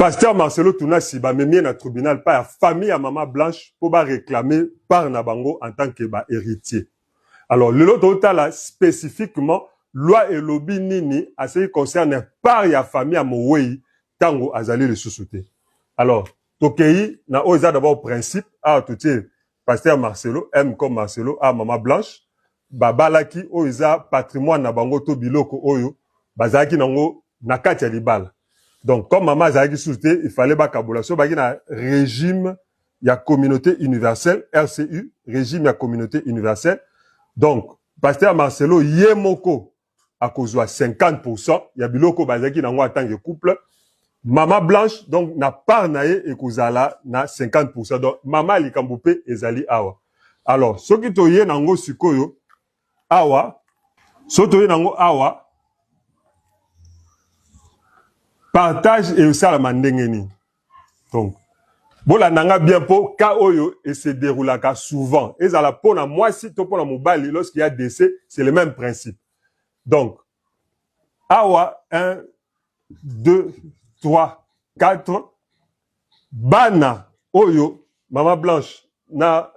Pasteur Marcelo Tounasi ba memie na tribunal pas la famille à maman blanche pour ba réclamer par Nabango en tant que ba héritier. Alors le total spécifiquement loi et lobby nini à ce qui concerne par ya famille à Mowei tango azali le sous-souté. Alors tokei na oza d'abord principe à tout Pasteur Marcelo M comme Marcelo à maman blanche babalaki oza patrimoine na bango to biloko oyo bazaki nango nakati ya libala. Donc, comme maman Zahagi Souté, il fallait pas kabulation, il y a un régime, il y a communauté universelle, RCU, régime, il y a communauté universelle. Donc, Pasteur Marcelo, Yemoko, à cause de 50%, il y a biloko bazaki dans en tant que couple. Maman Blanche, donc, n'a pas naé et kozala, na 50%. Donc, maman Likamboupé et Zali Awa. Alors, ce qui toye nango sukoyo, Awa, ce qui toye nango Awa, partage et aussi à la mandengeni. Donc, bola nanga bien pour ka oyo et se déroule souvent. Et ça la pour na moi si to pour na mobali lorsqu'il y a décès, c'est le même principe. Donc, awa 1 2 3 4 bana oyo mama blanche na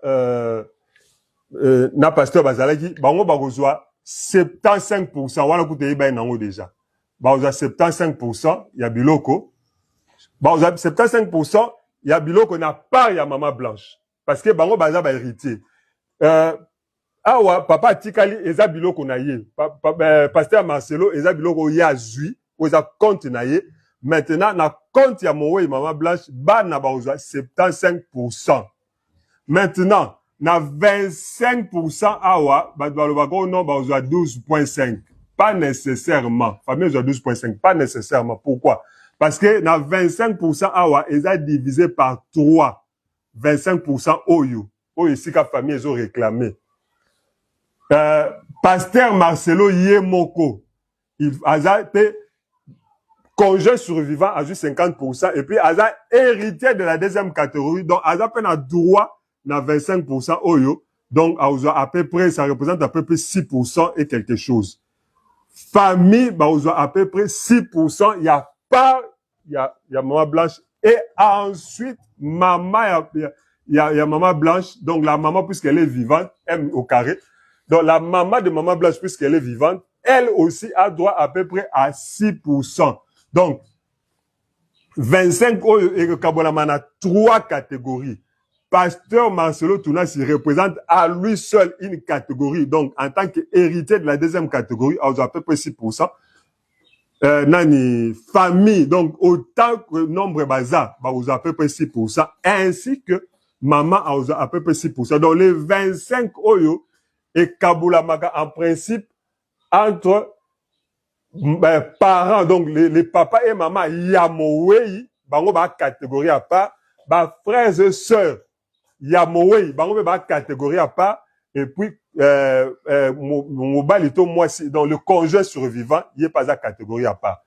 na pasteur bazalaki bango bakozwa 75% wala kuteyi ba nango déjà. Baoza 75% ya biloko. Baoza 75% ya biloko na part ya maman blanche. Parce que bango baza ba héritier. Awa papa tikali eza biloko na ye. Pasteur Marcelo eza biloko ya zui, oza compte na ye. Maintenant na compte ya Mowei maman blanche ba na baoza 75%. Maintenant na 25% awa ba bako non baoza 12.5. Pas nécessairement. Famille de 12.5. Pas nécessairement. Pourquoi? Parce que dans 25% awa, ils ont divisé par 3. 25% oyo. Oyo ici que famille ils ont réclamé. Pasteur Marcelo Yemoko. Il a été conjoint survivant à juste 50%. Et puis, il a héritier de la deuxième catégorie. Donc, il a peine droit dans 25% oyo. Donc, à peu près, ça représente à peu près 6% et quelque chose. Famille, bah, à peu près 6%, il y a pas, il y a maman blanche. Et ensuite, maman, il y a maman blanche. Donc, la maman, puisqu'elle est vivante, M au carré. Donc, la maman de maman blanche, puisqu'elle est vivante, elle aussi a droit à peu près à 6%. Donc, 25 et Kabolamana a 3 catégories. Pasteur Marcelo Tounasi représente à lui seul une catégorie. Donc, en tant qu'héritier de la deuxième catégorie, à peu près 6%. Nani, famille, donc autant que nombre bazar, à peu près 6%. Ainsi que maman, à peu près 6%. Donc, les 25 oyo et Kabulamaka, en principe, entre parents, donc les papas et maman, Yamowei, bango ba catégorie à part, ba frères et sœurs, Yamowei, bango ba catégorie à part, et puis mobalito moi si dans le conjoint survivant, il est pas à catégorie à part.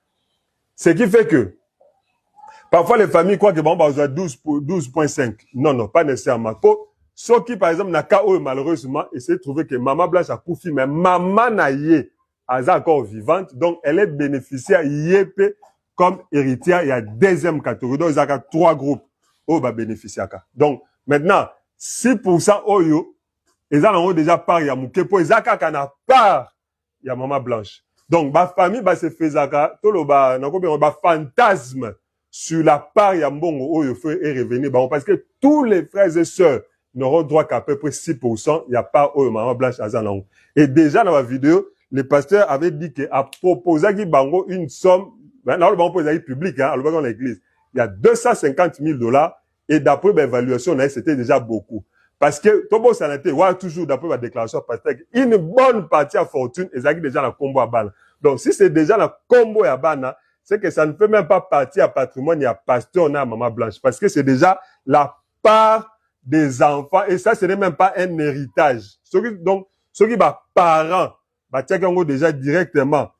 Ce qui fait que parfois les familles croient que bon bah 12.5. Non, pas nécessairement. Pour ceux qui par exemple n'a qu'à malheureusement essayer de trouver que maman blanche a couffé, mais maman naïe est encore vivante, donc elle est bénéficiaire YP comme héritière. Il y a deuxième catégorie, donc il y a 3 groupes où va bénéficier. Donc maintenant 6% oyo, ils ont déjà part ya mukepo, ils ont kana part ya maman blanche. Donc ma famille va se faire tout ba fantasme sur la part ya mbongo oyo fait et revenir parce que tous les frères et sœurs n'auront droit qu'à peu près 6%, il y a pas oyo maman blanche azanango. Et déjà dans la vidéo, le pasteur avait dit que a proposé qui bango une somme, dans le bango public hein, dans l'église, il y a $250,000 et d'après l'évaluation c'était déjà beaucoup. Parce que Tobo Sanate, ouais, toujours d'après ma déclaration pasteur, une bonne partie à fortune est déjà la combo à Bana. Donc si c'est déjà la combo à Bana, c'est que ça ne fait même pas partie à patrimoine, il y a pasteur, on a maman blanche. Parce que c'est déjà la part des enfants et ça, ce n'est même pas un héritage. Donc, ceux qui sont parents, bah, déjà directement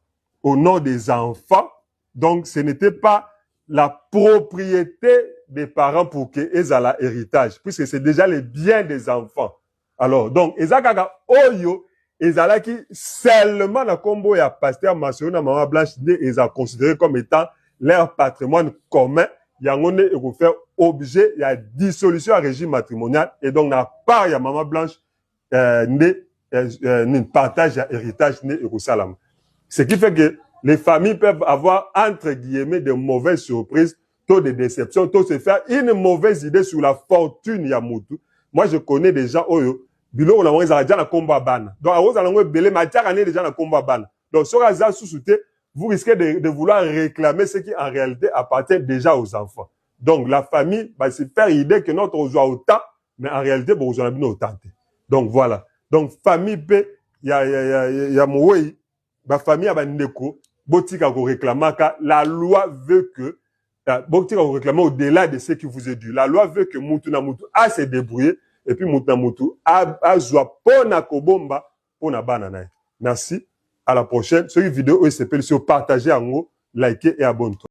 au nom des enfants. Donc, ce n'était pas la propriété des parents pour qu'ils aient l'héritage, puisque c'est déjà les biens des enfants. Alors, donc, Ezakaka Oyo, Ezalaki seulement la combo ya pasteur Marcelo na maman blanche, ils ont considéré comme étant leur patrimoine commun. yango ne eko faire objet ya dissolution à régime matrimonial et donc na part ya maman blanche ne partage ya héritage ne eko salama. Ce qui fait que les familles peuvent avoir entre guillemets de mauvaises surprises, taux de déception, taux se faire une mauvaise idée sur la fortune ya mutu. Moi je connais des gens oyo biloko na ngeza déjà na komba bana. Donc à oza ngo belé matière né déjà na komba bana. Donc sur ça sous-souté, vous risquez de vouloir réclamer ce qui en réalité appartient déjà aux enfants. Donc la famille va se faire idée que notre joie autant, mais en réalité bon on a bien autant. Donc voilà. Donc famille pe ya moué ba famille ba ndeko botika ko réclamaka, la loi veut que botika ko réclamer au-delà de ce qui vous est dû. La loi veut que mutu na mutu a se débrouiller et puis mutu na mutu a joie pona kobomba pona bana na. Merci. À la prochaine. Sur une vidéo, il s'appelle sur partager en haut, liker et abonner.